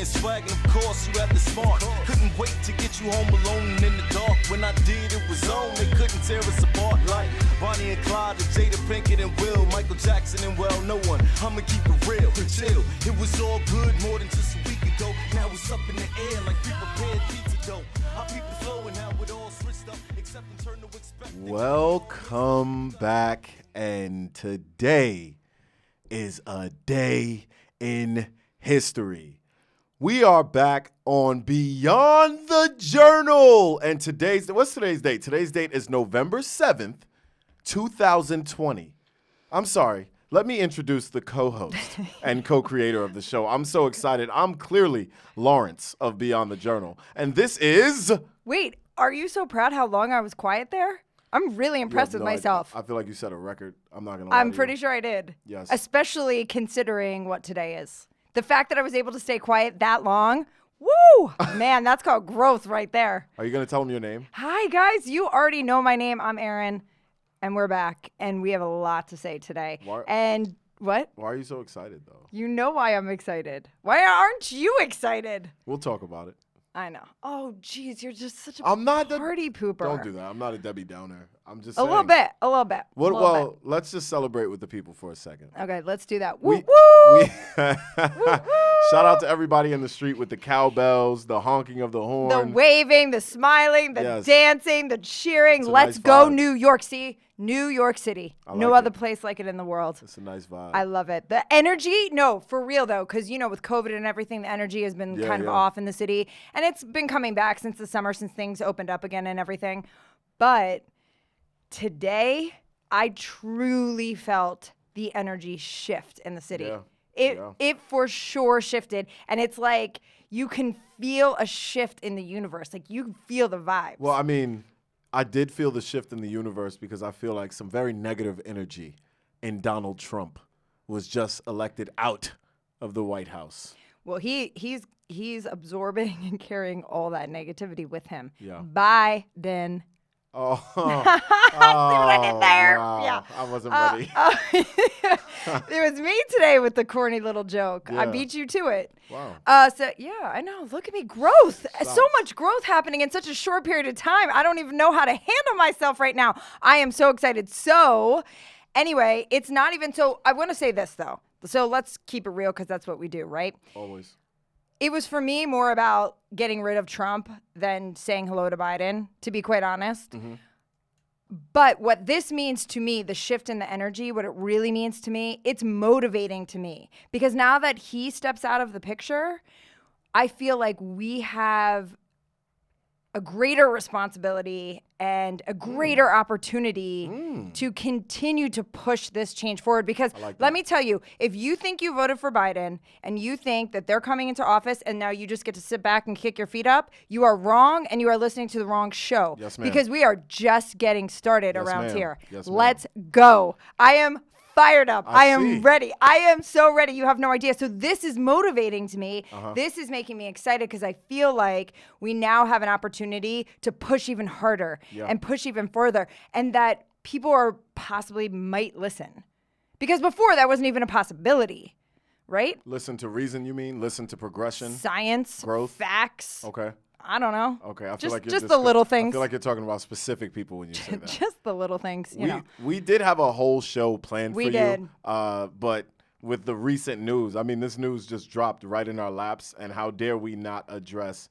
and swag, and of course you have the smart. Couldn't wait to get you home alone and in the dark. When I did, it was on. They couldn't tear us apart like Bonnie and Clyde, and Jada Pinkett and Will, Michael Jackson and well, no one. I'ma keep it real and chill. It was all good more than just a week ago. Now it's up in the air like pre-prepared pizza dough. I peep the flow and now it all switched up, except in turn to expect. Welcome back, and today is a day in history. We are back on Beyond the Journal, and what's today's date? Today's date is November 7th, 2020. I'm sorry. Let me introduce the co-host and co-creator of the show. I'm so excited. I'm clearly Lawrence of Beyond the Journal, and this is... Wait, are you so proud how long I was quiet there? I'm really impressed with myself. I feel like you set a record. I'm not going to lie. I'm pretty sure I did. Yes. Especially considering what today is. The fact that I was able to stay quiet that long, woo! Man, that's called growth right there. Are you going to tell them your name? Hi, guys. You already know my name. I'm Erin, and we're back, and we have a lot to say today. And what? Why are you so excited, though? You know why I'm excited. Why aren't you excited? We'll talk about it. I know. Oh, geez, you're just such a party pooper. Don't do that. I'm not a Debbie Downer. I'm just a saying. A little bit. Well, let's just celebrate with the people for a second. Okay, let's do that. Woo! Woo! Shout out to everybody in the street with the cowbells, the honking of the horn. The waving, the smiling, the dancing, the cheering. Let's go, New York. See? New York City. No other place like it in the world. It's a nice vibe. I love it. The energy, no, for real though, because with COVID and everything, the energy has been kind of off in the city. And it's been coming back since the summer, since things opened up again and everything. But today, I truly felt the energy shift in the city. Yeah. It for sure shifted. And it's like you can feel a shift in the universe. Like you can feel the vibes. Well, I mean, I did feel the shift in the universe because I feel like some very negative energy in Donald Trump was just elected out of the White House. Well, he's absorbing and carrying all that negativity with him. Yeah. Biden. Oh. See what I did there? Wow. Yeah. I wasn't ready. It was me today with the corny little joke. Yeah. I beat you to it. Wow. So yeah, I know. Look at me. Growth. So much growth happening in such a short period of time. I don't even know how to handle myself right now. I am so excited. So anyway, it's not even so. I want to say this though. So let's keep it real because that's what we do, right? Always. It was for me more about getting rid of Trump than saying hello to Biden, to be quite honest. Mm-hmm. But what this means to me, the shift in the energy, what it really means to me, it's motivating to me. Because now that he steps out of the picture, I feel like we have a greater responsibility and a greater opportunity to continue to push this change forward. Because let me tell you, if you think you voted for Biden and you think that they're coming into office and now you just get to sit back and kick your feet up, you are wrong and you are listening to the wrong show. Yes, ma'am. Because we are just getting started around ma'am. here. Yes, ma'am. Let's go. I am fired up. I am see. ready. I am so ready. You have no idea. So this is motivating to me. This is making me excited because I feel like we now have an opportunity to push even harder and push even further, and that people are possibly might listen. Because before that wasn't even a possibility, right? Listen to reason, you mean? Listen to progression? Science, growth, facts. Okay. I don't know. Okay, I feel like you're just the little things. I feel like you're talking about specific people when you say that. Just the little things, you know. We did have a whole show planned for We did. you, but with the recent news, I mean, this news just dropped right in our laps, and how dare we not address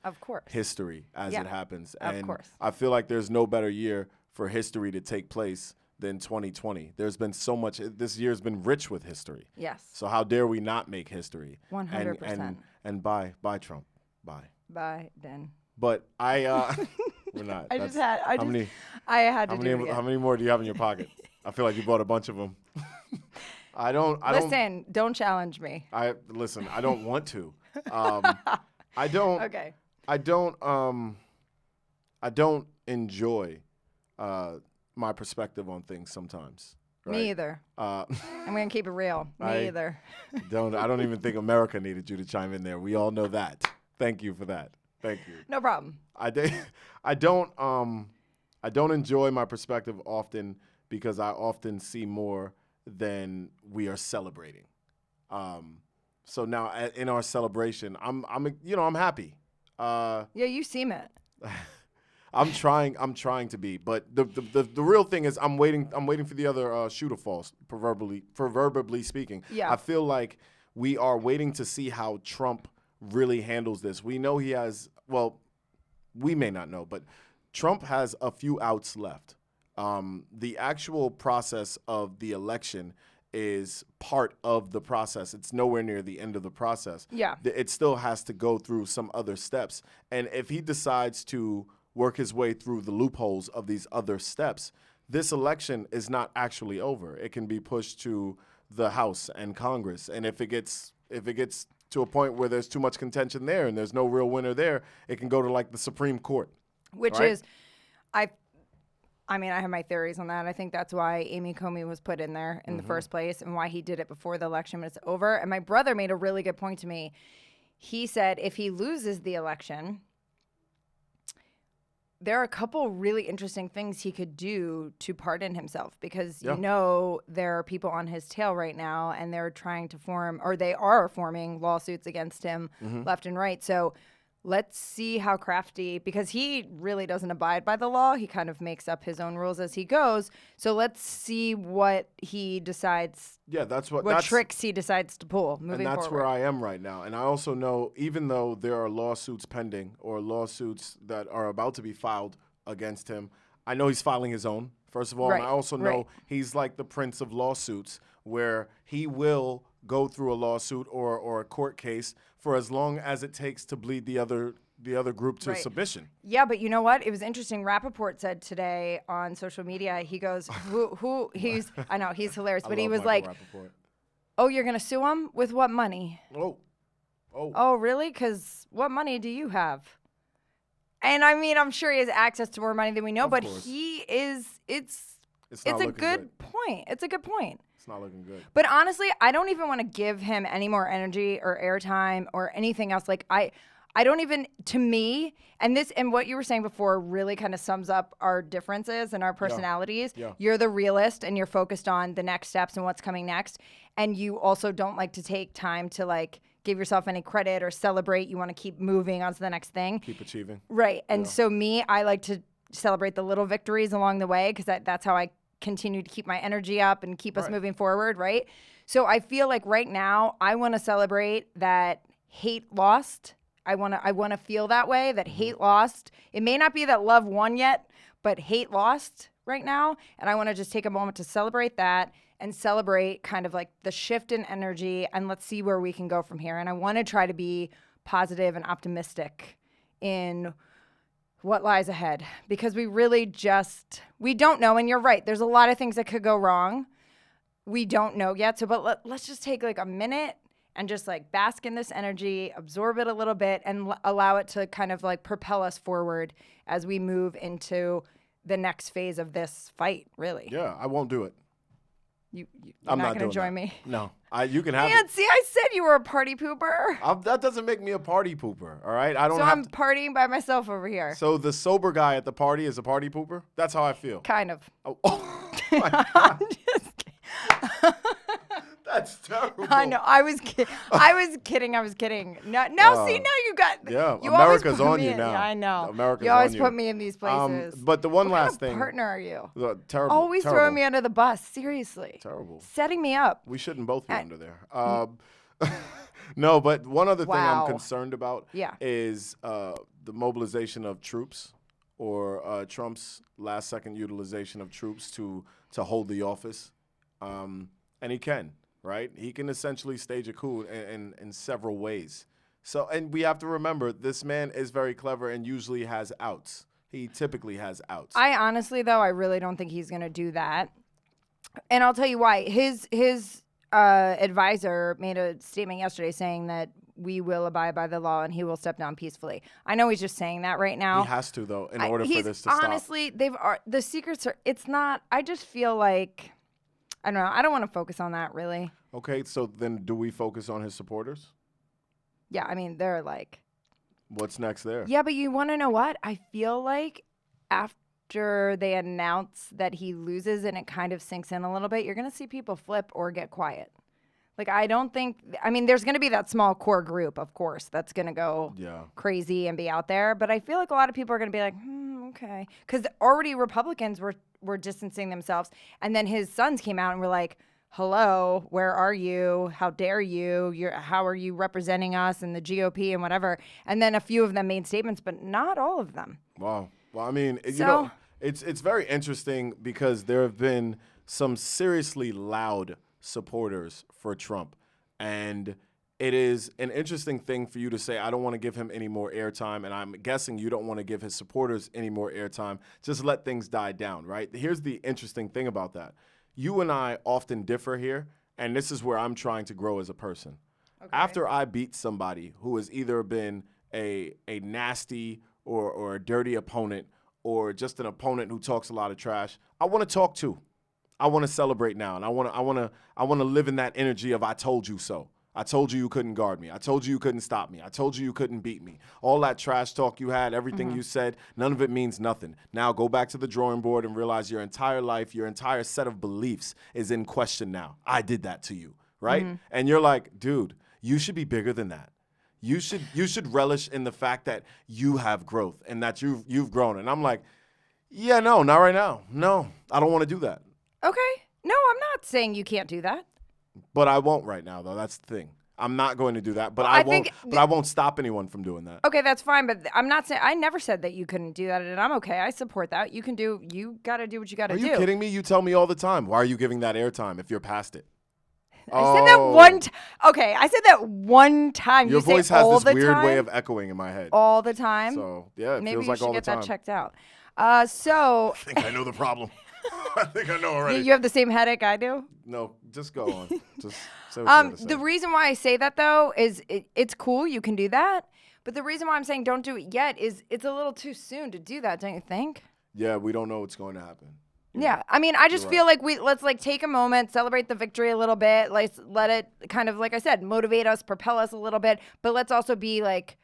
history as it happens. Of and course. I feel like there's no better year for history to take place than 2020. There's been so much. This year's been rich with history. Yes. So how dare we not make history? 100%. And bye Trump. Bye. Biden. But we're not. I had to do it again. How many more do you have in your pocket? I feel like you bought a bunch of them. Listen, don't challenge me. I don't want to. I don't. Okay. I don't enjoy my perspective on things sometimes. Right? Me either. I'm gonna keep it real. Me either. I don't even think America needed you to chime in there. We all know that. Thank you for that. Thank you. No problem. I don't enjoy my perspective often because I often see more than we are celebrating. So now in our celebration, I'm happy. Yeah, you seem it. I'm trying to be, but the real thing is I'm waiting for the other shoe to fall, proverbially speaking. Yeah. I feel like we are waiting to see how Trump really handles this. We know he has, well, we may not know, but Trump has a few outs left. The actual process of the election is part of the process. It's nowhere near the end of the process. Yeah. It still has to go through some other steps. And if he decides to work his way through the loopholes of these other steps, this election is not actually over. It can be pushed to the House and Congress. And if it gets to a point where there's too much contention there and there's no real winner there, it can go to like the Supreme Court. Which right? is, I mean, I have my theories on that. I think that's why Amy Comey was put in there in the first place and why he did it before the election was over. And my brother made a really good point to me. He said if he loses the election, there are a couple really interesting things he could do to pardon himself because, there are people on his tail right now and they're trying to they are forming lawsuits against him left and right. So let's see how crafty, because he really doesn't abide by the law. He kind of makes up his own rules as he goes. So let's see what he decides. Yeah, that's tricks he decides to pull moving forward. And that's where I am right now. And I also know, even though there are lawsuits pending or lawsuits that are about to be filed against him, I know he's filing his own, first of all. Right, And I also know he's like the prince of lawsuits, where he will go through a lawsuit or a court case for as long as it takes to bleed the other group to submission. Yeah, but you know what? It was interesting. Rappaport said today on social media, he goes, I know, he's hilarious, but he was like, Rappaport. Oh, you're going to sue him? With what money? Oh, really? Because what money do you have? And I mean, I'm sure he has access to more money than we know, but course. it's a good point. It's a good point. It's not looking good. But honestly, I don't even want to give him any more energy or airtime or anything else. Like I don't even, to me, and what you were saying before really kind of sums up our differences and our personalities. Yeah. You're the realist and you're focused on the next steps and what's coming next. And you also don't like to take time to like give yourself any credit or celebrate. You want to keep moving on to the next thing. Keep achieving. Right. And so I like to celebrate the little victories along the way because that's how I continue to keep my energy up and keep us moving forward, right? So I feel like right now I want to celebrate that hate lost. I want to feel that way, that hate lost. It may not be that love won yet, but hate lost right now. And I want to just take a moment to celebrate that and celebrate kind of like the shift in energy, and let's see where we can go from here. And I want to try to be positive and optimistic in what lies ahead, because we really we don't know. And you're right. There's a lot of things that could go wrong. We don't know yet. So, but let's just take like a minute and just like bask in this energy, absorb it a little bit, and allow it to kind of like propel us forward as we move into the next phase of this fight, really. Yeah, I won't do it. You're I'm not not going to join that. me? No. You can have Man, it. see, I said you were a party pooper. That doesn't make me a party pooper, all right? I don't So have I'm partying by myself over here. So the sober guy at the party is a party pooper? That's how I feel. Kind of. Oh, my God. I'm just kidding. That's terrible. I know. I was kidding. No, see, now you got. Yeah, you always America's put on me you in, now. Yeah, I know. America's you always on you. put me in these places. But the one what last kind of thing. partner are you? Terrible. Always terrible. throwing me under the bus. Seriously. Terrible. Setting me up. We shouldn't both be under there. No, but one other thing Wow. I'm concerned about is the mobilization of troops, or Trump's last-second utilization of troops to hold the office. And he can, right? He can essentially stage a coup in several ways. So, and we have to remember, this man is very clever and usually has outs. He typically has outs. I honestly, though, I really don't think he's going to do that. And I'll tell you why. His advisor made a statement yesterday saying that we will abide by the law and he will step down peacefully. I know he's just saying that right now. He has to, though, in order for this to stop. Honestly, the secrets are, it's not, I just feel like, I don't know, I don't want to focus on that, really. Okay, so then do we focus on his supporters? Yeah, I mean, they're like. What's next there? Yeah, but you want to know what? I feel like after they announce that he loses and it kind of sinks in a little bit, you're going to see people flip or get quiet. Like, I don't think, I mean, there's going to be that small core group, of course, that's going to go crazy and be out there. But I feel like a lot of people are going to be like, okay. Because already Republicans were distancing themselves. And then his sons came out and were like, hello, where are you? How dare you? How are you representing us and the GOP and whatever? And then a few of them made statements, but not all of them. Wow. Well, I mean, it's very interesting because there have been some seriously loud supporters for Trump. And it is an interesting thing for you to say, I don't want to give him any more airtime. And I'm guessing you don't want to give his supporters any more airtime. Just let things die down, right? Here's the interesting thing about that. You and I often differ here, and this is where I'm trying to grow as a person. Okay. After I beat somebody who has either been a nasty or a dirty opponent or just an opponent who talks a lot of trash, I want to talk too. I want to celebrate now, and I want to live in that energy of I told you so. I told you couldn't guard me. I told you couldn't stop me. I told you couldn't beat me. All that trash talk you had, everything you said, none of it means nothing. Now go back to the drawing board and realize your entire life, your entire set of beliefs is in question now. I did that to you, right? And you're like, dude, you should be bigger than that. You should relish in the fact that you have growth and that you've grown. And I'm like, yeah, no, not right now. No, I don't want to do that. Okay. No, I'm not saying you can't do that. But I won't right now, though. That's the thing. I'm not going to do that. But I won't stop anyone from doing that. Okay, that's fine. But I'm not saying I never said that you couldn't do that, and I'm okay. I support that. You got to do what you got to do. Are you kidding me? You tell me all the time. Why are you giving that airtime if you're past it? I said that one time. Okay, I said that one time. Your voice has this weird way of echoing in my head. All the time? So, yeah, it feels like all the time. Maybe you should get that checked out. I think I know the problem. I think I know already. You have the same headache I do? No, just go on. Just say what you gotta say. The reason why I say that, though, is it's cool. You can do that. But the reason why I'm saying don't do it yet is it's a little too soon to do that, don't you think? Yeah, we don't know what's going to happen. Yeah, I mean, I just feel like let's take a moment, celebrate the victory a little bit. Let's let it kind of, like I said, motivate us, propel us a little bit. But let's also be, like,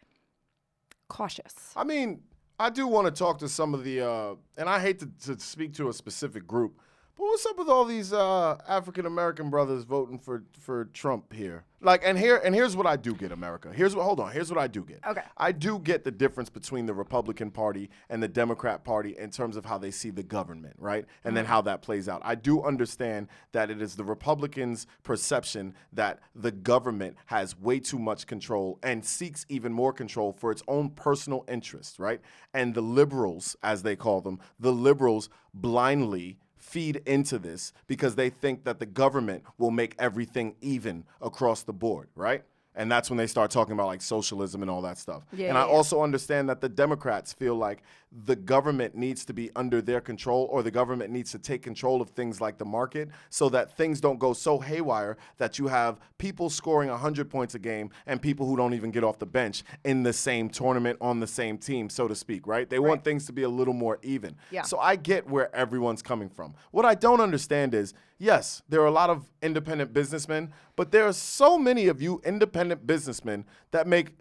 cautious. I mean, I do want to talk to some of the, and I hate to speak to a specific group, but what's up with all these African-American brothers voting for Trump here? Like, and here's what I do get, America. Here's what I do get. Okay. I do get the difference between the Republican Party and the Democrat Party in terms of how they see the government, right? And then how that plays out. I do understand that it is the Republicans' perception that the government has way too much control and seeks even more control for its own personal interests, right? And the liberals, as they call them, the liberals blindly feed into this because they think that the government will make everything even across the board, right? And that's when they start talking about like socialism and all that stuff. I also understand that the Democrats feel like the government needs to be under their control, or the government needs to take control of things like the market so that things don't go so haywire that you have people scoring 100 points a game and people who don't even get off the bench in the same tournament on the same team, so to speak, right? They want things to be a little more even. Yeah. So I get where everyone's coming from. What I don't understand is, yes, there are a lot of independent businessmen, but there are so many of you independent businessmen that make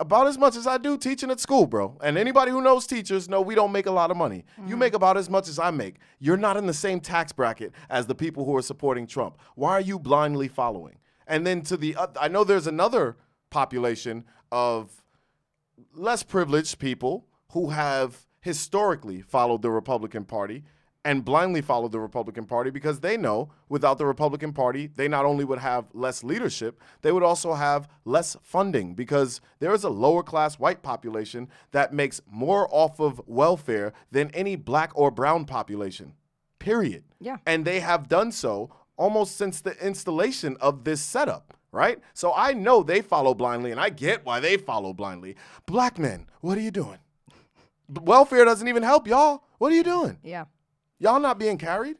about as much as I do teaching at school, bro. And anybody who knows teachers know we don't make a lot of money. You make about as much as I make. You're not in the same tax bracket as the people who are supporting Trump. Why are you blindly following? And then I know there's another population of less privileged people who have historically followed the Republican Party and blindly followed the Republican Party because they know without the Republican Party, they not only would have less leadership, they would also have less funding because there is a lower class white population that makes more off of welfare than any black or brown population, period. Yeah. And they have done so almost since the installation of this setup, right? So I know they follow blindly, and I get why they follow blindly. Black men, what are you doing? Welfare doesn't even help y'all. What are you doing? Yeah. Y'all not being carried?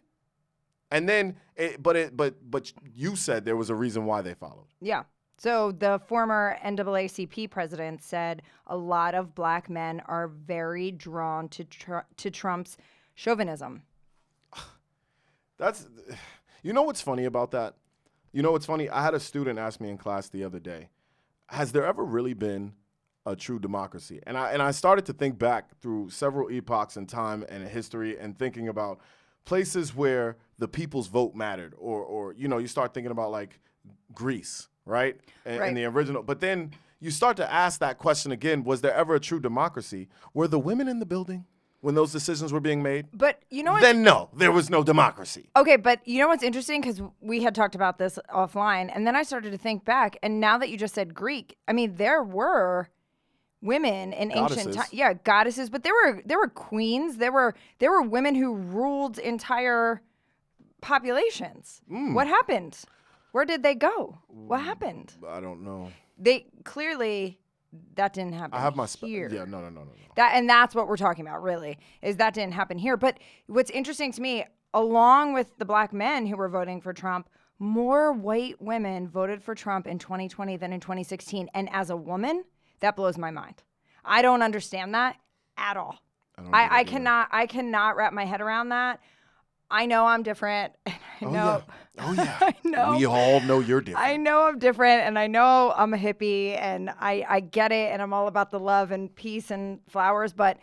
And then, but you said there was a reason why they followed. Yeah. So the former NAACP president said a lot of black men are very drawn to Trump's chauvinism. You know what's funny about that? You know what's funny? I had a student ask me in class the other day, has there ever really been a true democracy? And I started to think back through several epochs in time and history and thinking about places where the people's vote mattered, or you start thinking about like Greece, right? Right. In the original. But then you start to ask that question again, was there ever a true democracy? Were the women in the building when those decisions were being made? But you know what? Then no, there was no democracy. Okay, but you know what's interesting? Because we had talked about this offline, and then I started to think back, and now that you just said Greek, I mean, there were women in ancient times. Yeah, goddesses, but there were queens. There were women who ruled entire populations. What happened? Where did they go? What happened? I don't know. They clearly that didn't happen. I have my here. Yeah, no. That's what we're talking about. Really, is that didn't happen here. But what's interesting to me, along with the black men who were voting for Trump, more white women voted for Trump in 2020 than in 2016. And as a woman, that blows my mind. I don't understand that at all. I cannot wrap my head around that. I know I'm different. Oh yeah. I know. We all know you're different. I know I'm different, and I know I'm a hippie, and I get it, and I'm all about the love and peace and flowers. But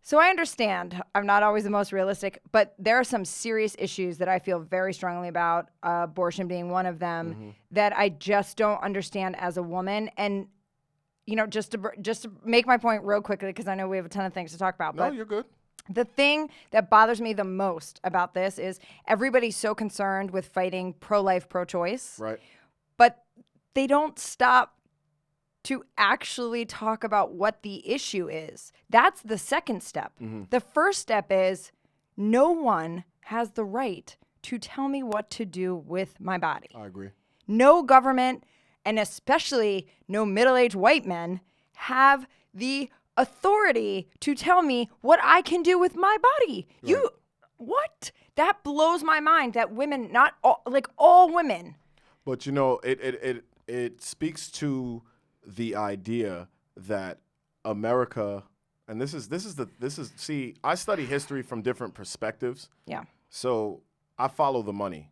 so I understand. I'm not always the most realistic, but there are some serious issues that I feel very strongly about, abortion being one of them, that I just don't understand as a woman. And you know, just to make my point real quickly, because I know we have a ton of things to talk about. No, but you're good. the thing that bothers me the most about this is everybody's so concerned with fighting pro-life, pro-choice. Right. But they don't stop to actually talk about what the issue is. That's the second step. The first step is no one has the right to tell me what to do with my body. I agree. No government, and especially no middle-aged white men, have the authority to tell me what I can do with my body. Right. What? That blows my mind that women, not all, like all women. But you know, it speaks to the idea that America, and this is see, I study history from different perspectives. Yeah. So I follow the money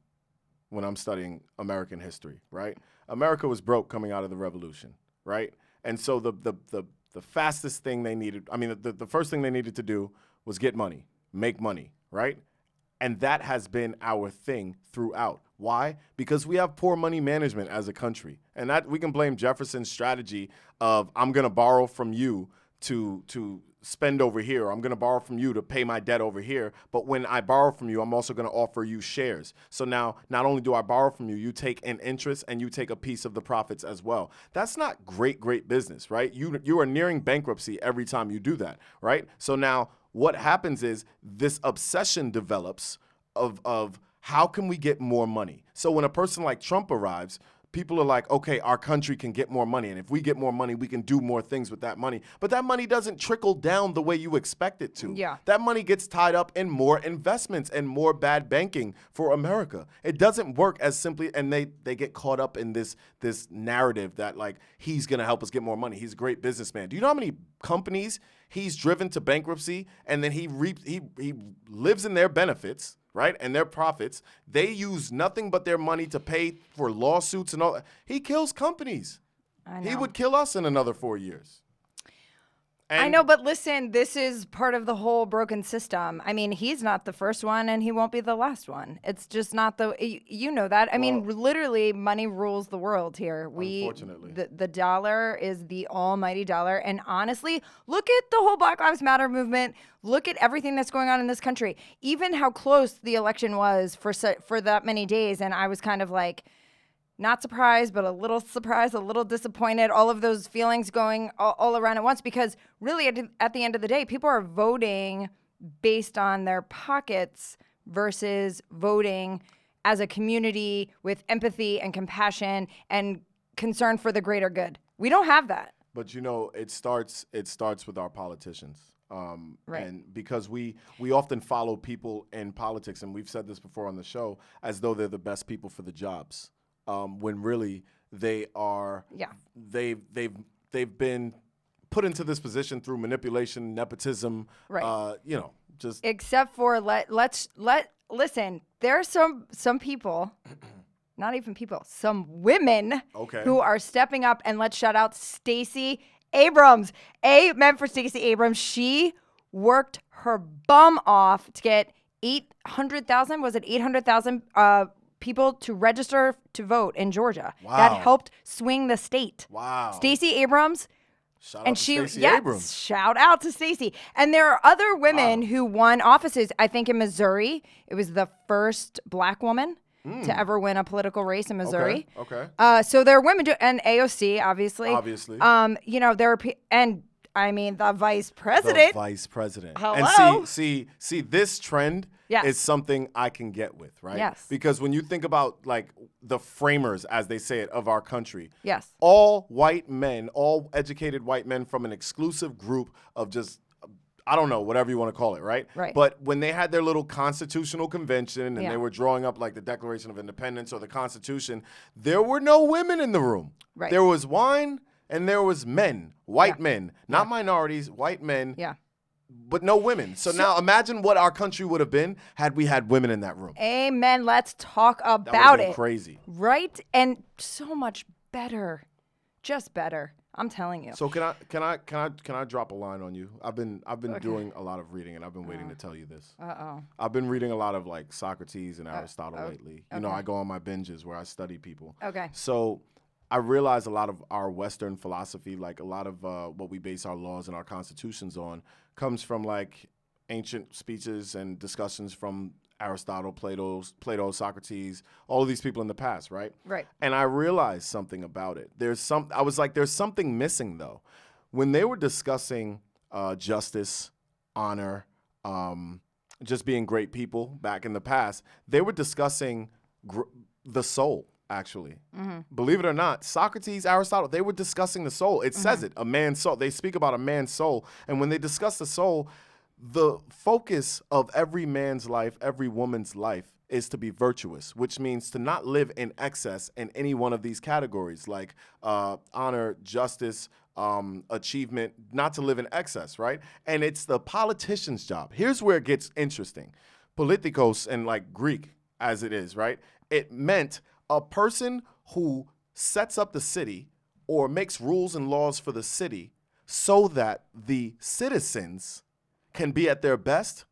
when I'm studying American history, right? America was broke coming out of the revolution, right? And so the fastest thing they needed, I mean, the first thing they needed to do was get money, make money, right? And that has been our thing throughout. Why? Because we have poor money management as a country. And that we can blame Jefferson's strategy of I'm going to borrow from you to spend over here. Or I'm going to borrow from you to pay my debt over here. But when I borrow from you, I'm also going to offer you shares. So now not only do I borrow from you, you take an interest and you take a piece of the profits as well. That's not great business, right? You are nearing bankruptcy every time you do that, right? So now what happens is this obsession develops of how can we get more money? So when a person like Trump arrives, people are like, okay, our country can get more money. And if we get more money, we can do more things with that money. But that money doesn't trickle down the way you expect it to. Yeah. That money gets tied up in more investments and more bad banking for America. It doesn't work as simply, and they get caught up in this narrative that like, he's going to help us get more money. He's a great businessman. Do you know how many companies he's driven to bankruptcy and then he lives in their benefits, right? And their profits. They use nothing but their money to pay for lawsuits and all that. He kills companies. I know. He would kill us in another 4 years. And I know, but listen, this is part of the whole broken system. I mean, he's not the first one and he won't be the last one. It's just not you know that. I mean, literally money rules the world here. Unfortunately. The dollar is the almighty dollar. And honestly, look at the whole Black Lives Matter movement. Look at everything that's going on in this country. Even how close the election was for that many days. And I was kind of like, not surprised, but a little surprised, a little disappointed, all of those feelings going all around at once, because really at the end of the day, people are voting based on their pockets versus voting as a community with empathy and compassion and concern for the greater good. We don't have that. But you know, it starts with our politicians. Right. And because we often follow people in politics, and we've said this before on the show, as though they're the best people for the jobs. When really they are, they've been put into this position through manipulation, nepotism, right. Just except for listen. There are some people, not even people, some women who are stepping up, and let's shout out Stacey Abrams. A meant for Stacey Abrams. She worked her bum off to get 800,000. Was it 800,000? people to register to vote in Georgia. Wow. That helped swing the state. Wow. Stacey Abrams. Shout And out to she, Stacey yes, Abrams. shout out to Stacey. And there are other women who won offices. I think in Missouri, it was the first black woman to ever win a political race in Missouri. Okay. So there are women, and AOC, obviously. Obviously. You know, there are, and I mean, the vice president. The vice president. Hello? And see, this trend Yes. is something I can get with, right? Yes. Because when you think about like the framers, as they say it, of our country, Yes. all white men, all educated white men from an exclusive group of just, I don't know, whatever you want to call it, right? Right. But when they had their little constitutional convention and Yeah. they were drawing up like the Declaration of Independence or the Constitution, there were no women in the room. Right. There was wine and there was men, white Yeah. men, not minorities, white men, Yeah. but no women. So now imagine what our country would have been had we had women in that room. Amen. Let's talk That would about have been it. crazy. Right? And so much better. Just better. I'm telling you. So can I drop a line on you? I've been doing a lot of reading and I've been waiting to tell you this. Uh-oh. I've been reading a lot of like Socrates and Aristotle lately. You know, I go on my binges where I study people. Okay. So I realize a lot of our Western philosophy, like a lot of what we base our laws and our constitutions on, comes from like ancient speeches and discussions from Aristotle, Plato, Socrates, all of these people in the past, right? Right. And I realized something about it. I was like, there's something missing though. When they were discussing justice, honor, just being great people back in the past, they were discussing the soul. Actually, believe it or not, Socrates, Aristotle, they were discussing the soul. It says it, a man's soul. They speak about a man's soul. And when they discuss the soul, the focus of every man's life, every woman's life is to be virtuous, which means to not live in excess in any one of these categories, like honor, justice, achievement, not to live in excess, right? And it's the politician's job. Here's where it gets interesting. Politikos and like Greek as it is, right? It meant a person who sets up the city or makes rules and laws for the city so that the citizens can be at their best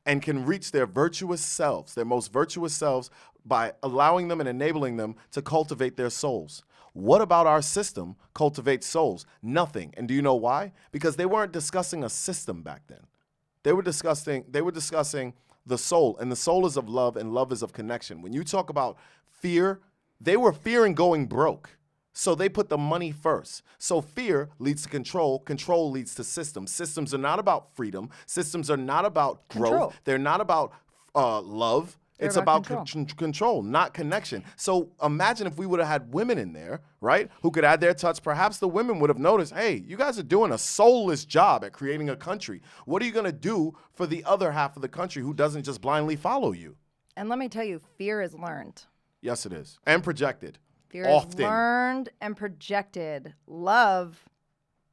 and can reach their virtuous selves, their most virtuous selves, by allowing them and enabling them to cultivate their souls. What about our system cultivates souls? Nothing. And do you know why? Because they weren't discussing a system back then. They were discussing the soul, and the soul is of love, and love is of connection. When you talk about fear, they were fearing going broke. So they put the money first. So fear leads to control. Control leads to systems. Systems are not about freedom. Systems are not about growth. Control. They're not about love. They're It's about about control, not connection. So imagine if we would have had women in there, right, who could add their touch. Perhaps the women would have noticed, hey, you guys are doing a soulless job at creating a country. What are you going to do for the other half of the country who doesn't just blindly follow you? And let me tell you, fear is learned. Yes, it is. And projected. Fear Often. is learned and projected. Love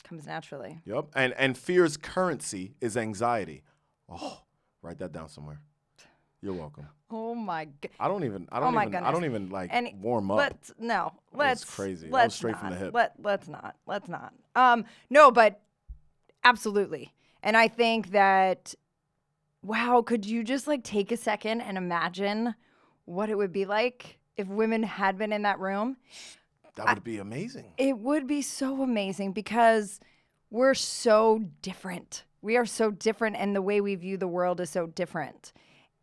comes naturally. Yep. And fear's currency is anxiety. Oh, write that down somewhere. You're welcome. Oh my god. I don't even like warm up. Let's crazy. That Let's was straight from the hip. Let's not. No, but absolutely. And I think that, wow, could you just like take a second and imagine what it would be like if women had been in that room? That would be amazing. It would be so amazing because we're so different. We are so different, and the way we view the world is so different.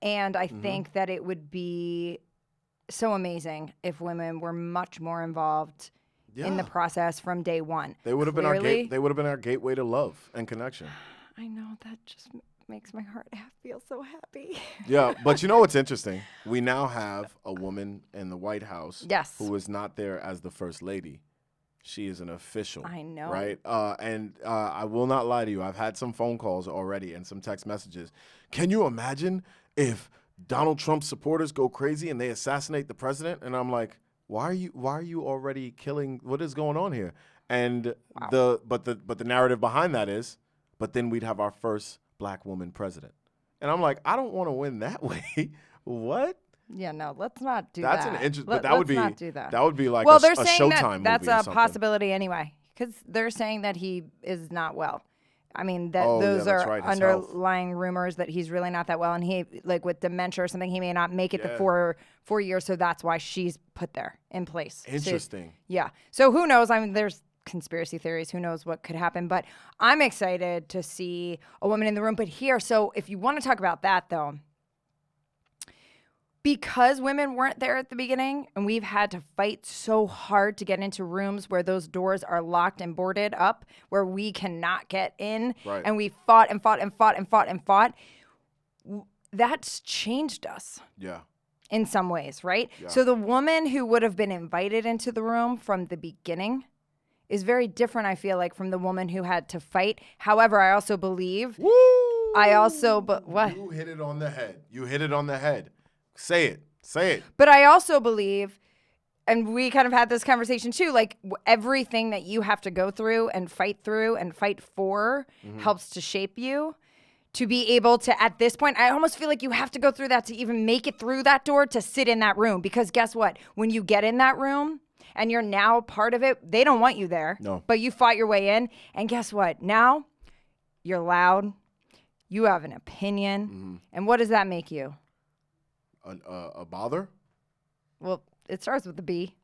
And I think that it would be so amazing if women were much more involved in the process from day one. They would have been our gateway to love and connection. I know, that just makes my heart feel so happy. Yeah, but you know what's interesting? We now have a woman in the White House who is not there as the first lady. She is an official. I know. Right? And I will not lie to you. I've had some phone calls already and some text messages. Can you imagine if Donald Trump's supporters go crazy and they assassinate the president? And I'm like, why are you already killing? What is going on here? And the narrative behind that is, but then we'd have our first black woman president. And I'm like, I don't want to win that way. What? Yeah, no, let's not do That's that. an interesting, but that would be not do that. That would be like they're a saying Showtime that's movie or a something. possibility anyway, because they're saying that he is not well, I mean, Oh, yeah, those that's are right, his health. underlying rumors that he's really not that well, and he like with dementia or something, he may not make it Yeah. the 4 years. So that's why she's put there in place. Interesting. Yeah. So who knows? I mean, there's conspiracy theories. Who knows what could happen? But I'm excited to see a woman in the room. But here, so if you want to talk about that, though, because women weren't there at the beginning and we've had to fight so hard to get into rooms where those doors are locked and boarded up, where we cannot get in, Right. and we fought and fought and fought and fought and fought, that's changed us Yeah. in some ways, right? Yeah. So the woman who would have been invited into the room from the beginning is very different, I feel like, from the woman who had to fight. However, I also believe, Woo! but what? You hit it on the head. You hit it on the head. Say it. Say it. But I also believe, and we kind of had this conversation too, like everything that you have to go through and fight for helps to shape you to be able to, at this point, I almost feel like you have to go through that to even make it through that door to sit in that room. Because guess what? When you get in that room and you're now part of it, they don't want you there. No. But you fought your way in. And guess what? Now you're loud. You have an opinion. And what does that make you? A bother? Well, it starts with a B.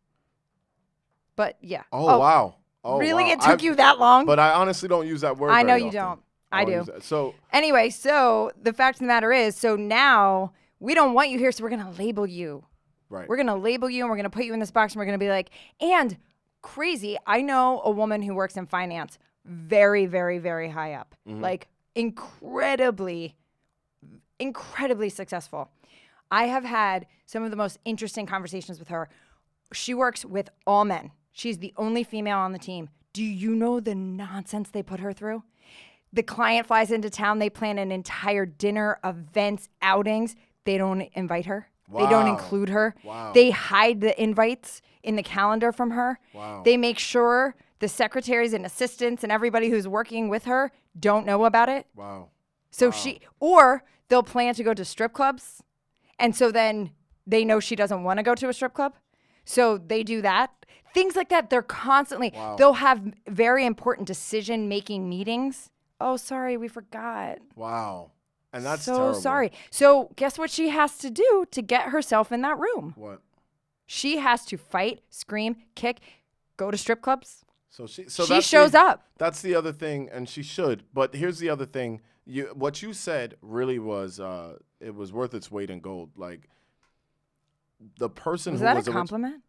But yeah. Oh, wow. Oh, really? wow. It took you that long? But I honestly don't use that word. I know very you often. don't. I do. use that. So Anyway, so the fact of the matter is, so now we don't want you here, so we're going to label you. right. We're going to label you and we're going to put you in this box and we're going to be like, and crazy, I know a woman who works in finance very, very, very high up. Like incredibly successful. I have had some of the most interesting conversations with her. She works with all men. She's the only female on the team. Do you know the nonsense they put her through? The client flies into town. They plan an entire dinner, events, outings. They don't invite her. They don't Wow. include her. Wow. They hide the invites in the calendar from her. Wow. They make sure the secretaries and assistants and everybody who's working with her don't know about it. Wow. So or they'll plan to go to strip clubs. And so then they know she doesn't want to go to a strip club. So they do that. Things like that. They're constantly, they'll have very important decision-making meetings. Oh, sorry, we forgot. Wow. And that's so terrible. sorry. So guess what she has to do to get herself in that room? What? She has to fight, scream, kick, go to strip clubs. So she She shows up. That's the other thing, and she should. But here's the other thing. What you said really was it was worth its weight in gold. Like the person Was who that was a compliment?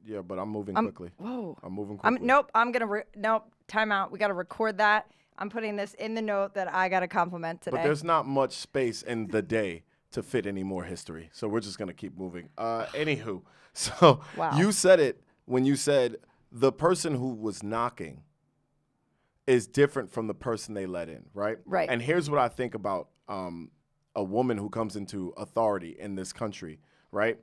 yeah, but I'm moving quickly. Whoa. I'm moving quickly. Nope, I'm going to, nope, time out. We got to record that. I'm putting this in the note that I got a compliment today. But there's not much space in the day to fit any more history. So we're just going to keep moving. Anywho, so Wow. you said it when you said the person who was knocking is different from the person they let in, right? Right. And here's what I think about a woman who comes into authority in this country, right?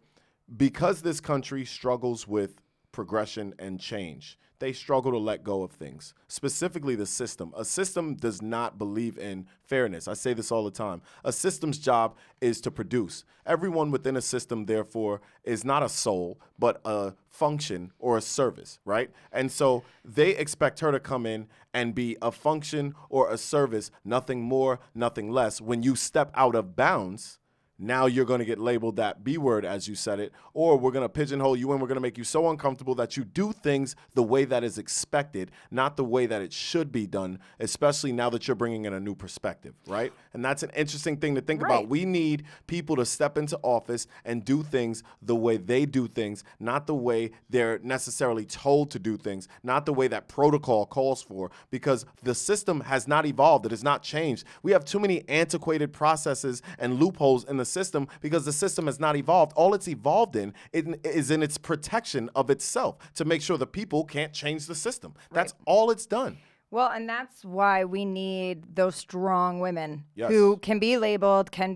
Because this country struggles with progression and change, they struggle to let go of things, specifically the system. A system does not believe in fairness. I say this all the time. A system's job is to produce. Everyone within a system, therefore, is not a soul, but a function or a service, right? And so they expect her to come in and be a function or a service, nothing more, nothing less. When you step out of bounds, now you're going to get labeled that B word, as you said it, or we're going to pigeonhole you and we're going to make you so uncomfortable that you do things the way that is expected, not the way that it should be done, especially now that you're bringing in a new perspective, right? And that's an interesting thing to think about. We need people to step into office and do things the way they do things, not the way they're necessarily told to do things, not the way that protocol calls for, because the system has not evolved. It has not changed. We have too many antiquated processes and loopholes in the system because the system has not evolved. All it's evolved in is in its protection of itself to make sure the people can't change the system. That's all it's done. Well, and that's why we need those strong women Yes. who can be labeled, can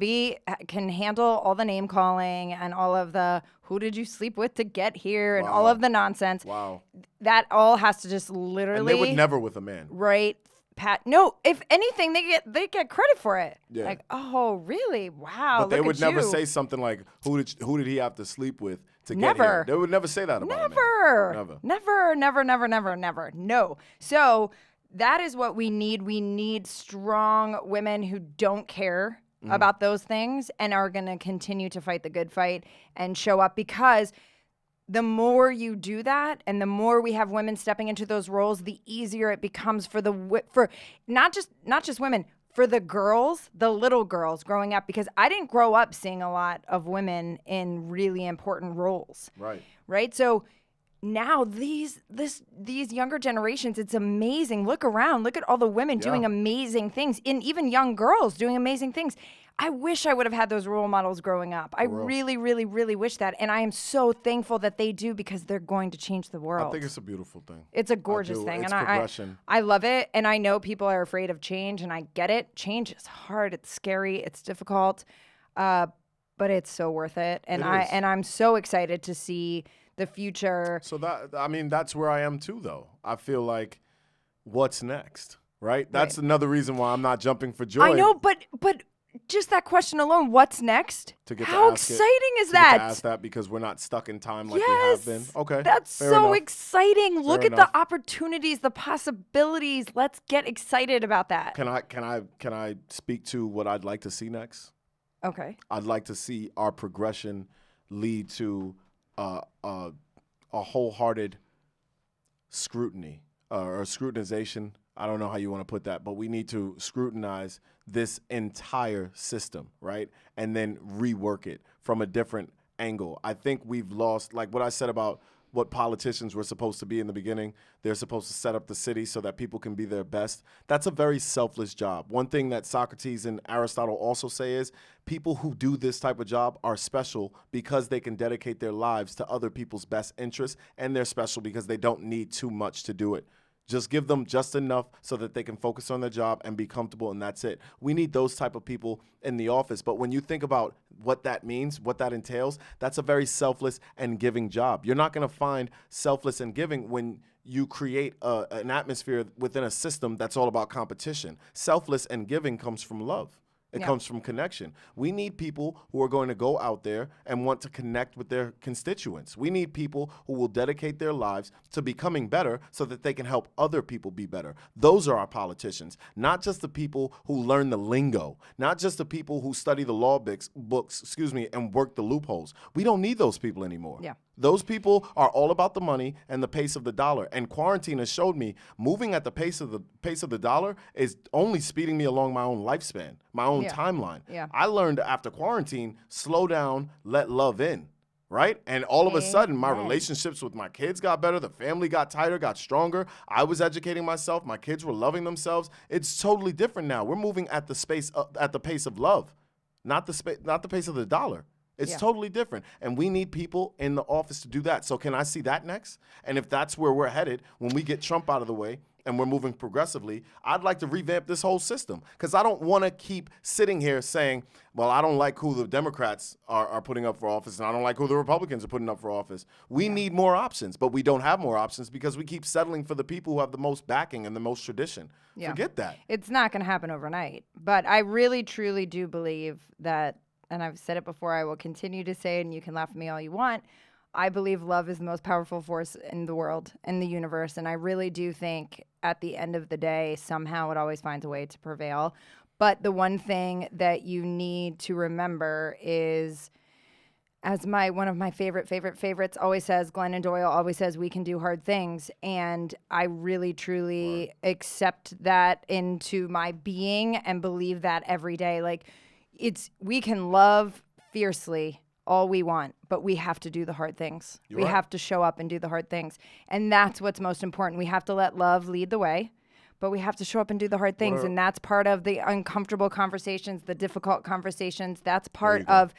handle all the name calling and all of the who did you sleep with to get here and all Wow. of the nonsense. Wow. That all has to just And literally they would never with a man. right. No, if anything, they get credit for it. Yeah. Like, oh, really? Wow. But they look would at never you. say something like, who did he have to sleep with to get Never. here? They would never say that about a man. Never. Never. No. So that is what we need. We need strong women who don't care about those things and are going to continue to fight the good fight and show up, because the more you do that and the more we have women stepping into those roles, the easier it becomes for not just women, for the girls, the little girls growing up, because I didn't grow up seeing a lot of women in really important roles. Right. So now these younger generations, it's amazing. Look around. Look at all the women doing amazing things, and even young girls doing amazing things. I wish I would have had those role models growing up. I really, really, really wish that. And I am so thankful that they do, because they're going to change the world. I think it's a beautiful thing. It's a gorgeous thing. It's and progression. I love it. And I know people are afraid of change, and I get it. Change is hard. It's scary. It's difficult. But it's so worth it. And I'm so excited to see the future. So that's where I am too, though. I feel like, what's next, right? That's another reason why I'm not jumping for joy. I know, but just that question alone, what's next? How exciting is that? To ask that, because we're not stuck in time like we have been. Okay, that's so enough. exciting. Look at the opportunities, the possibilities. Let's get excited about that. Can I speak to what I'd like to see next? Okay. I'd like to see our progression lead to a wholehearted scrutiny or scrutinization. I don't know how you want to put that, but we need to scrutinize this entire system, right? And then rework it from a different angle. I think we've lost, like what I said about what politicians were supposed to be in the beginning. They're supposed to set up the city so that people can be their best. That's a very selfless job. One thing that Socrates and Aristotle also say is people who do this type of job are special because they can dedicate their lives to other people's best interests, and they're special because they don't need too much to do it. Just give them just enough so that they can focus on their job and be comfortable, and that's it. We need those type of people in the office. But when you think about what that means, what that entails, that's a very selfless and giving job. You're not going to find selfless and giving when you create an atmosphere within a system that's all about competition. Selfless and giving comes from love. It comes from connection. We need people who are going to go out there and want to connect with their constituents. We need people who will dedicate their lives to becoming better so that they can help other people be better. Those are our politicians, not just the people who learn the lingo, not just the people who study the law books, and work the loopholes. We don't need those people anymore. Yeah. Those people are all about the money and the pace of the dollar. And quarantine has showed me moving at the pace of the dollar is only speeding me along my own lifespan, my own timeline. Yeah. I learned after quarantine, slow down, let love in, right? And all of a sudden, my relationships with my kids got better. The family got tighter, got stronger. I was educating myself. My kids were loving themselves. It's totally different now. We're moving at the pace of love, not the pace of the dollar. It's totally different. And we need people in the office to do that. So can I see that next? And if that's where we're headed, when we get Trump out of the way and we're moving progressively, I'd like to revamp this whole system. Because I don't want to keep sitting here saying, well, I don't like who the Democrats are putting up for office, and I don't like who the Republicans are putting up for office. We need more options, but we don't have more options because we keep settling for the people who have the most backing and the most tradition. Yeah. Forget that. It's not going to happen overnight. But I really, truly do believe that, and I've said it before, I will continue to say it, and you can laugh at me all you want, I believe love is the most powerful force in the world, in the universe, and I really do think at the end of the day, somehow it always finds a way to prevail. But the one thing that you need to remember is, as one of my favorites always says, Glennon Doyle always says, we can do hard things. And I really, truly accept that into my being and believe that every day. Like, we can love fiercely all we want, but we have to do the hard things. We have to show up and do the hard things. And that's what's most important. We have to let love lead the way, but we have to show up and do the hard things. And that's part of the uncomfortable conversations, the difficult conversations. That's part of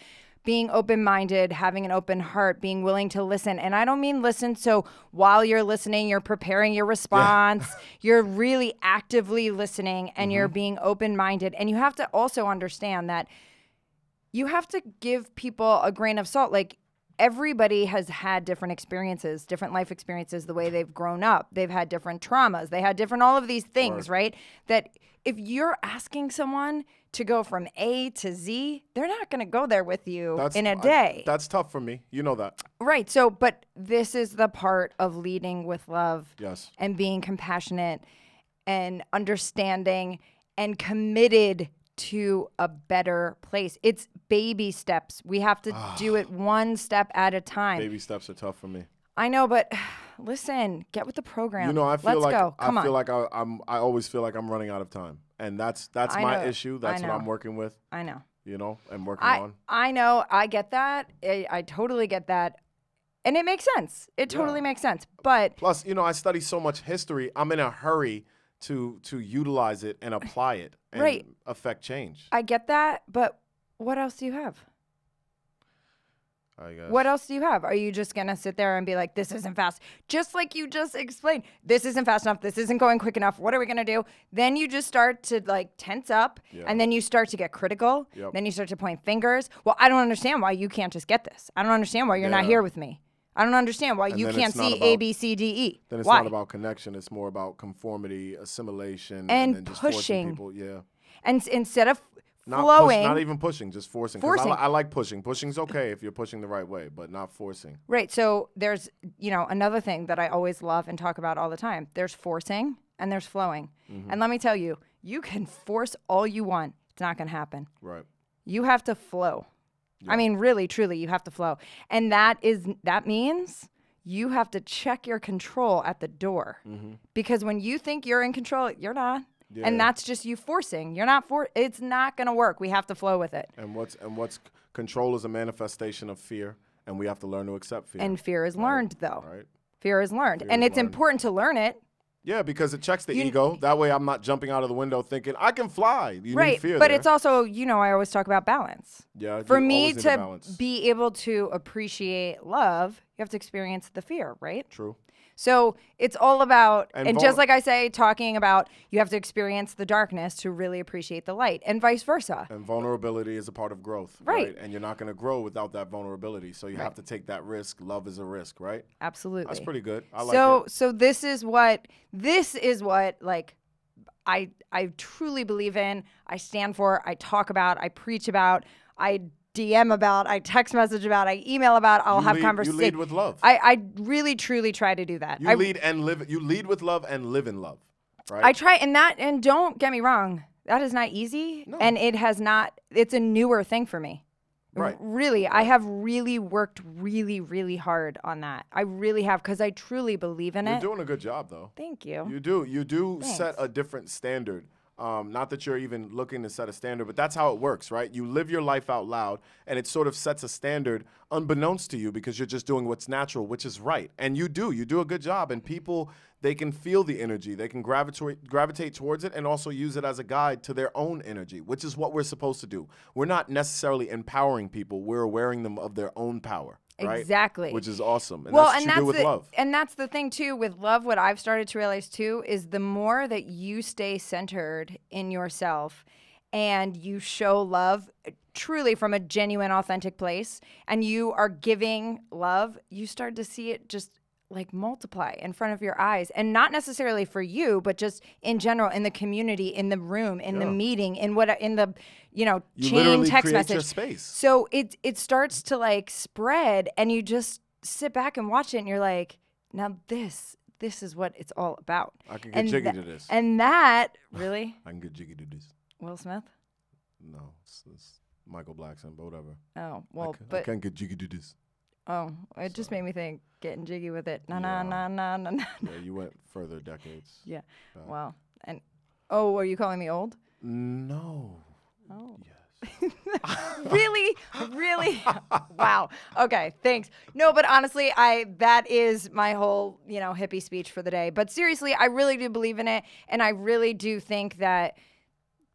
being open-minded, having an open heart, being willing to listen. And I don't mean listen so while you're listening, you're preparing your response. You're really actively listening, and you're being open-minded. And you have to also understand that you have to give people a grain of salt. Like, everybody has had different experiences, different life experiences, the way they've grown up. They've had different traumas. They had different all of these things, right? That if you're asking someone to go from A to Z, they're not going to go there with you in a day. That's tough for me. You know that. Right. So, but this is the part of leading with love Yes. and being compassionate and understanding and committed to a better place. It's baby steps. We have to do it one step at a time. Baby steps are tough for me. I know, but listen, get with the program. You know, I feel Let's go. Come I feel on. like I always feel like I'm running out of time, and that's my issue. That's what I'm working with. I know. You know, and working on. I know. I get that. I totally get that. And it makes sense. It totally makes sense. But plus, you know, I study so much history. I'm in a hurry to utilize it and apply it and affect change. I get that. But what else do you have? I guess. What else do you have? Are you just going to sit there and be like, this isn't fast? Just like you just explained, this isn't fast enough. This isn't going quick enough. What are we going to do? Then you just start to like tense up and then you start to get critical. Then you start to point fingers. Well, I don't understand why you can't just get this. I don't understand why you're not here with me. I don't understand why you can't see A, B, C, D, E. Then it's not about connection. It's more about conformity, assimilation, and then just pushing. Forcing people. And instead of not flowing. Not even pushing, just forcing. I like pushing. Pushing's okay if you're pushing the right way, but not forcing. Right. So there's, another thing that I always love and talk about all the time. There's forcing and there's flowing. Mm-hmm. And let me tell you, you can force all you want. It's not going to happen. Right. You have to flow. Yeah. I mean, really, truly, you have to flow. And that means you have to check your control at the door. Mm-hmm. Because when you think you're in control, you're not. Yeah. And that's just you forcing. You're not it's not going to work. We have to flow with it. And what's control is a manifestation of fear, and we have to learn to accept fear. And fear is learned, though. Right. Fear is learned. And it's important to learn it. Yeah, because it checks the ego. That way I'm not jumping out of the window thinking, I can fly. You right. need fear But there. it's also, I always talk about balance. Yeah. For me to be able to appreciate love, you have to experience the fear, right? True. So it's all about, and just like I say, talking about you have to experience the darkness to really appreciate the light, and vice versa. And vulnerability is a part of growth, right? And you're not going to grow without that vulnerability. So you have to take that risk. Love is a risk, right? Absolutely. That's pretty good. I like it. So this is what like I truly believe in. I stand for. I talk about. I preach about. I DM about, I text message about, I email about, I'll have conversations. You lead with love. I really, truly try to do that. You lead with love and live in love, right? I try, and don't get me wrong, that is not easy. No. And it's a newer thing for me. Right. Really, I have really worked really, really hard on that. I really have, because I truly believe in it. You're doing a good job, though. Thank you. You do set a different standard. Not that you're even looking to set a standard, but that's how it works, right? You live your life out loud, and it sort of sets a standard unbeknownst to you because you're just doing what's natural, which is right. And you do a good job, and people, they can feel the energy. They can gravitate towards it and also use it as a guide to their own energy, which is what we're supposed to do. We're not necessarily empowering people. We're awareing them of their own power. Right? Exactly. Which is awesome. And that's what you do with love. And that's the thing, too, with love, what I've started to realize, too, is the more that you stay centered in yourself and you show love truly from a genuine, authentic place, and you are giving love, you start to see it just like multiply in front of your eyes. And not necessarily for you, but just in general, in the community, in the room, in the meeting, in the chain text message. Your space. So it starts to like spread, and you just sit back and watch it, and you're like, now this is what it's all about. I can get jiggy to this. And that, really? I can get jiggy to this. Will Smith? No, it's Michael Blackson, but whatever. Oh, well, I can't get jiggy to this. Oh, it just made me think, getting jiggy with it. Na. Yeah, you went further decades. Yeah. Wow. And, are you calling me old? No. Oh. Yes. Really? Really? Wow. Okay, thanks. No, but honestly, that is my whole, hippie speech for the day. But seriously, I really do believe in it. And I really do think that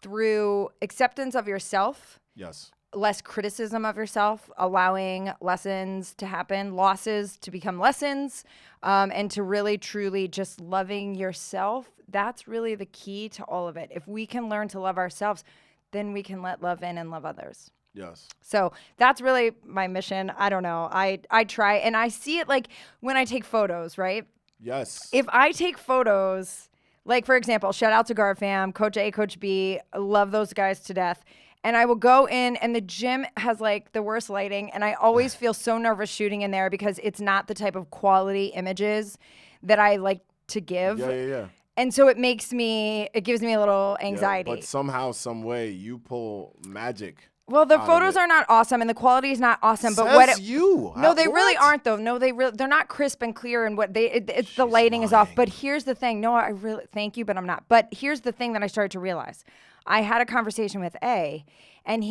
through acceptance of yourself. Yes. Less criticism of yourself, allowing lessons to happen, losses to become lessons, and to really, truly just loving yourself. That's really the key to all of it. If we can learn to love ourselves, then we can let love in and love others. Yes. So that's really my mission. I don't know. I try, and I see it like when I take photos, right? Yes. If I take photos, like for example, shout out to GuardFam, Coach A, Coach B, I love those guys to death. And I will go in, and the gym has like the worst lighting, and I always feel so nervous shooting in there because it's not the type of quality images that I like to give. Yeah. And so it gives me a little anxiety. But somehow, some way, you pull magic. Well, the photos are not awesome, and the quality is not awesome. But No, they really aren't though. No, they're not crisp and clear, and it's the lighting is off. But here's the thing. No, I really thank you, but I'm not. But here's the thing that I started to realize. I had a conversation with A, and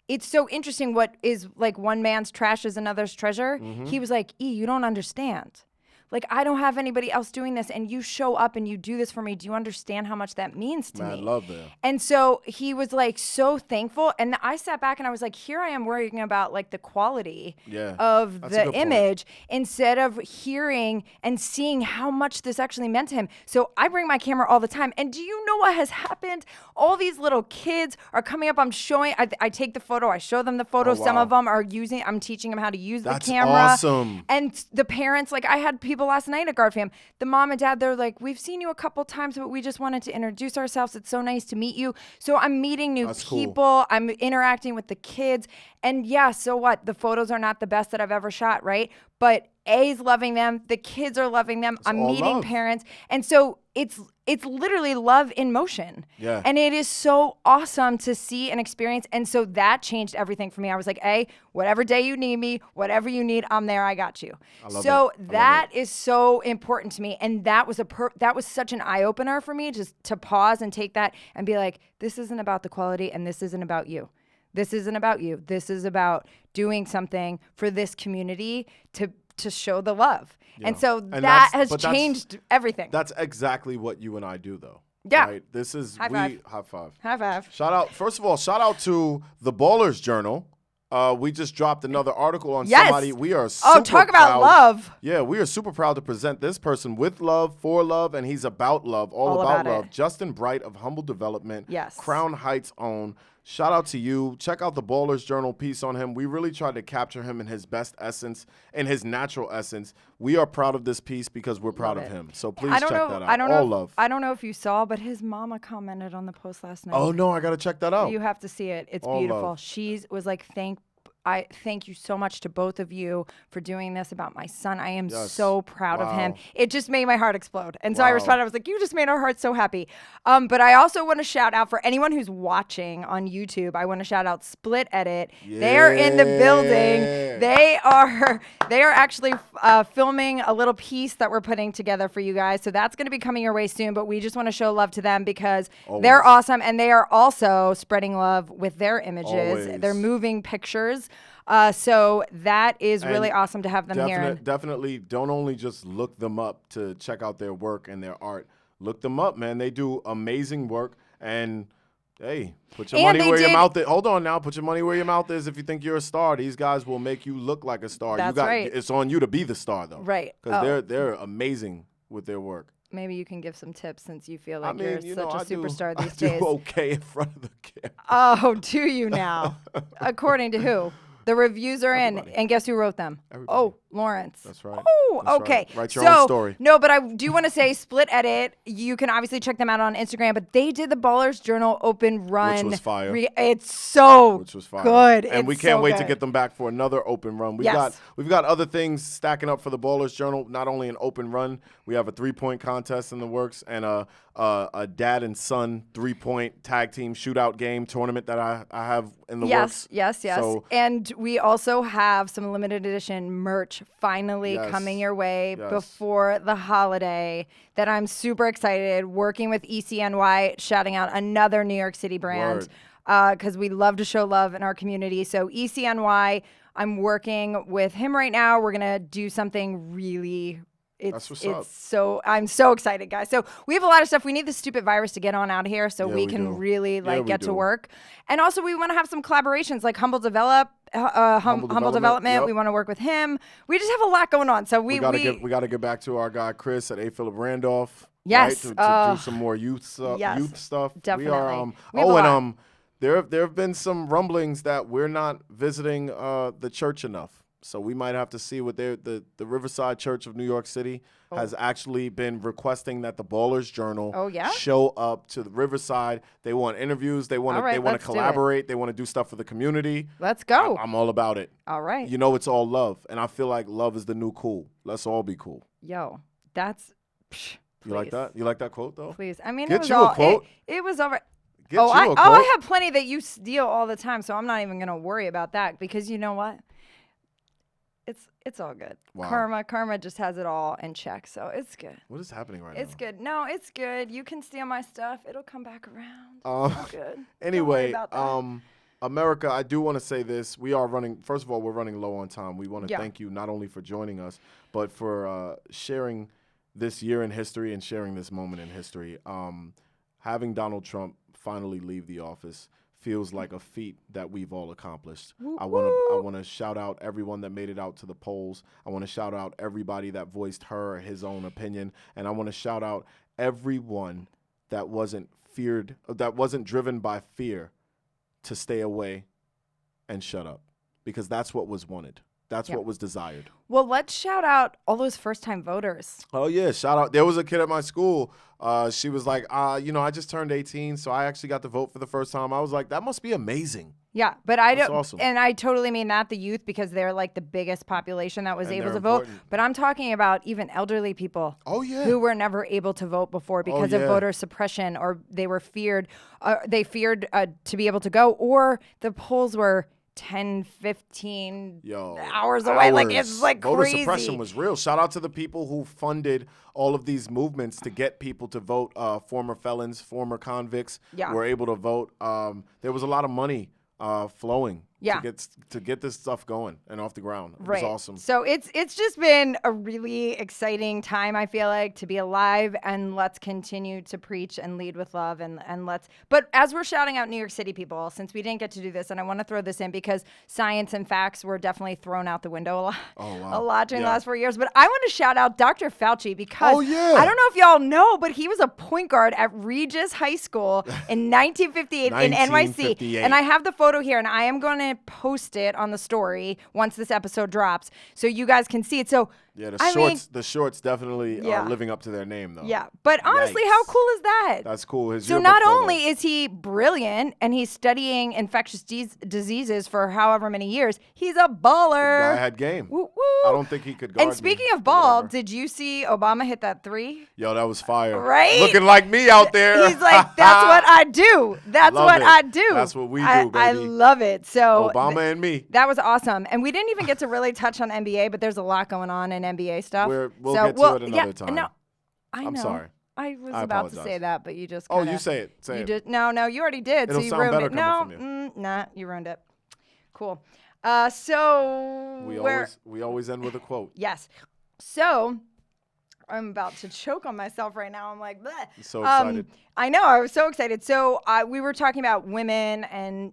it's so interesting. What is like one man's trash is another's treasure. He was like, E, you don't understand. Like, I don't have anybody else doing this, and you show up and you do this for me. Do you understand how much that means to me? I love that. And so he was, like, so thankful. And I sat back and I was like, here I am worrying about, like, the quality of the image instead of hearing and seeing how much this actually meant to him. So I bring my camera all the time. And do you know what has happened? All these little kids are coming up. I'm showing, I take the photo. I show them the photo. Some of them are I'm teaching them how to use the camera. That's awesome. And the parents, like, I had people last night at GuardFam, the mom and dad, they're like, we've seen you a couple times, but we just wanted to introduce ourselves. It's so nice to meet you. So I'm meeting new people. Cool. I'm interacting with the kids. And yeah, so what? The photos are not the best that I've ever shot, right? But A's loving them. The kids are loving them. I'm meeting parents. And so it's literally love in motion. Yeah. And it is so awesome to see and experience. And so that changed everything for me. I was like, A, whatever day you need me, whatever you need, I'm there. I got you. So that is so important to me. And that was that was such an eye opener for me, just to pause and take that and be like, this isn't about the quality and this isn't about you. This isn't about you. This is about doing something for this community to show the love. Yeah. And so that has changed everything. That's exactly what you and I do, though. Yeah. Right? This is high five. High five. Shout out. First of all, shout out to the Ballers Journal. We just dropped another article on somebody. We are super talk about love. Yeah, we are super proud to present this person with love, for love, and he's about love, all about love. It. Justin Bright of Humble Development. Yes. Crown Heights own. Shout out to you. Check out the Ballers Journal piece on him. We really tried to capture him in his best essence, in his natural essence. We are proud of this piece because we're proud of him. So please check that out. Love. I don't know if you saw, but his mama commented on the post last night. Oh, no, I got to check that out. You have to see it. It's beautiful. Love. She was like, I thank you so much to both of you for doing this about my son. I am so proud of him. It just made my heart explode. And so I responded. I was like, you just made our heart so happy. But I also want to shout out for anyone who's watching on YouTube. I want to shout out Split Edit. Yeah. They are in the building. They are actually filming a little piece that we're putting together for you guys. So that's going to be coming your way soon. But we just want to show love to them because they're awesome. And they are also spreading love with their images. They're moving pictures. So that is really awesome to have them here. Definitely don't only just look them up to check out their work and their art. Look them up, man. They do amazing work. And, hey, put your money where your mouth is. Hold on now. Put your money where your mouth is if you think you're a star. These guys will make you look like a star. That's right. It's on you to be the star, though. Right. Because they're amazing with their work. Maybe you can give some tips since you feel like you're such a superstar these days. I do okay in front of the camera. Oh, do you now? According to who? The reviews are in, and guess who wrote them? Everybody. Oh, Lawrence. That's right. Oh, That's okay. Right. Write your own story. No, but I do want to say Split Edit. You can obviously check them out on Instagram, but they did the Ballers Journal open run. Which was fire. It's so good. And we can't wait to get them back for another open run. We've got other things stacking up for the Ballers Journal, not only an open run. We have a 3-point contest in the works and a dad and son 3-point tag team shootout game tournament that I have in the works. Yes. So, and we also have some limited edition merch finally coming your way before the holiday that I'm super excited. Working with ECNY, shouting out another New York City brand because we love to show love in our community. So ECNY, I'm working with him right now. We're going to do something really I'm so excited, guys. So we have a lot of stuff. We need the stupid virus to get on out of here so we can really get to work. And also we want to have some collaborations like Humble Development. Yep. We want to work with him. We just have a lot going on. So we got to get back to our guy Chris at A. Philip Randolph. Yes, right, to do some more youth stuff. Definitely. We are. There have been some rumblings that we're not visiting the church enough. So we might have to see what the Riverside Church of New York City has actually been requesting that the Ballers Journal show up to the Riverside. They want interviews. They want to collaborate. They want to do stuff for the community. Let's go. I'm all about it. All right. It's all love. And I feel like love is the new cool. Let's all be cool. Yo, that's... You like that? You like that quote though? Please. I mean, Get it was you all, a quote. It was over. Get you a quote. I have plenty that you steal all the time, so I'm not even gonna worry about that because you know what? It's all good. Wow. Karma just has it all in check, so it's good. What is happening right now? It's good. No, it's good. You can steal my stuff. It'll come back around. It's all good. Anyway, Don't worry about that. America, I do want to say this. We are running. First of all, we're running low on time. We want to Yeah. thank you not only for joining us, but for sharing this year in history and sharing this moment in history. Having Donald Trump finally leave the office feels like a feat that we've all accomplished. I want to shout out everyone that made it out to the polls. I want to shout out everybody that voiced her or his own opinion, and I want to shout out everyone that wasn't driven by fear to stay away and shut up, because that's what was wanted. That's what was desired. Well, let's shout out all those first-time voters. Oh, yeah. Shout out. There was a kid at my school. She was like, I just turned 18, so I actually got to vote for the first time. I was like, that must be amazing. Yeah, but I don't, awesome. And I totally mean that, the youth, because they're like the biggest population that was And able they're to vote. important. But I'm talking about even elderly people. Oh, yeah. Who were never able to vote before because of yeah. voter suppression, or they were feared to be able to go, or the polls were 10, 15 hours away. Like, it's like voter crazy. suppression was real. Shout out to the people who funded all of these movements to get people to vote. Former felons, former convicts were able to vote. There was a lot of money flowing to get this stuff going and off the ground. It was awesome. So it's just been a really exciting time, I feel like, to be alive, and let's continue to preach and lead with love, and but as we're shouting out New York City people, since we didn't get to do this, and I want to throw this in because science and facts were definitely thrown out the window a lot during the last 4 years, but I want to shout out Dr. Fauci because I don't know if y'all know, but he was a point guard at Regis High School in 1958 in NYC, and I have the photo here, and I am going to post it on the story once this episode drops so you guys can see it. So yeah, the shorts definitely are living up to their name, though. Yeah, but honestly, how cool is that? That's cool. So not only is he brilliant and he's studying infectious diseases for however many years, he's a baller. The guy had game. Woo, woo. I don't think he could guard And speaking of ball, did you see Obama hit that 3? Yo, that was fire. Right? Looking like me out there. He's like, that's what I do. That's what I do. That's what we do, baby. I love it. So Obama and me. That was awesome. And we didn't even get to really touch on NBA, but there's a lot going on in NBA stuff. We'll get to it another time. No, I know. I'm sorry. I was about to say that, but you just you say it. Say it. No, you already did. It'll so you sound ruined better it. coming from you. Nah, you ruined it. Cool. So we always end with a quote. Yes. So I'm about to choke on myself right now. I'm like, bleh. I'm so excited. I know. I was so excited. So we were talking about women and,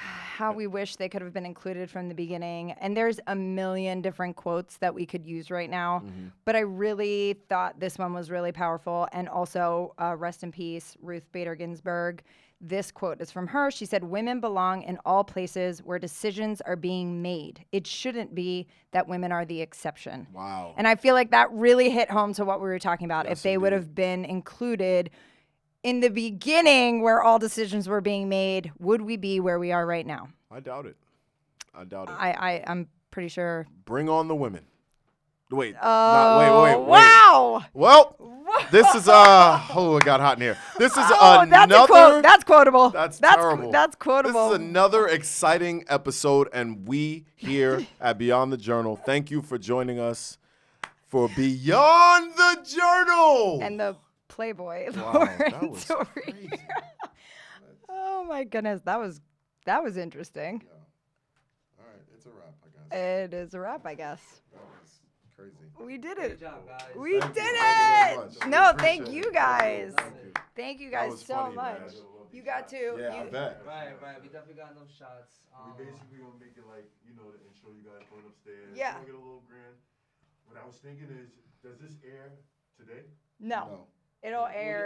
how we wish they could have been included from the beginning. And there's a million different quotes that we could use right now. Mm-hmm. But I really thought this one was really powerful. And also, rest in peace, Ruth Bader Ginsburg. This quote is from her. She said, "Women belong in all places where decisions are being made. It shouldn't be that women are the exception." Wow. And I feel like that really hit home to what we were talking about. Yes, if they would have been included in the beginning where all decisions were being made, would we be where we are right now? I doubt it. I'm pretty sure. Bring on the women. Wait. Wait. Wow. Well, this is it got hot in here. This is another. That's a quote. That's quotable. That's terrible. That's quotable. This is another exciting episode, and we here at Beyond the Journal, thank you for joining us for Beyond the Journal and the Playboy. Wow, that was crazy. Oh my goodness, that was interesting. Yeah. All right, it's a wrap, I guess. It is a wrap, I guess. That was crazy. We did it. Good job, guys. We Thank did you. Thank you very it. much. No, Appreciate thank it. you guys. Thank Thank you That guys was so funny, much. man. You got to. Yeah, I bet. Right. We definitely got enough shots. We basically gonna make it like, the intro you guys going upstairs. Yeah. We're gonna get a little grand. What I was thinking is, does this air today? No. It'll air.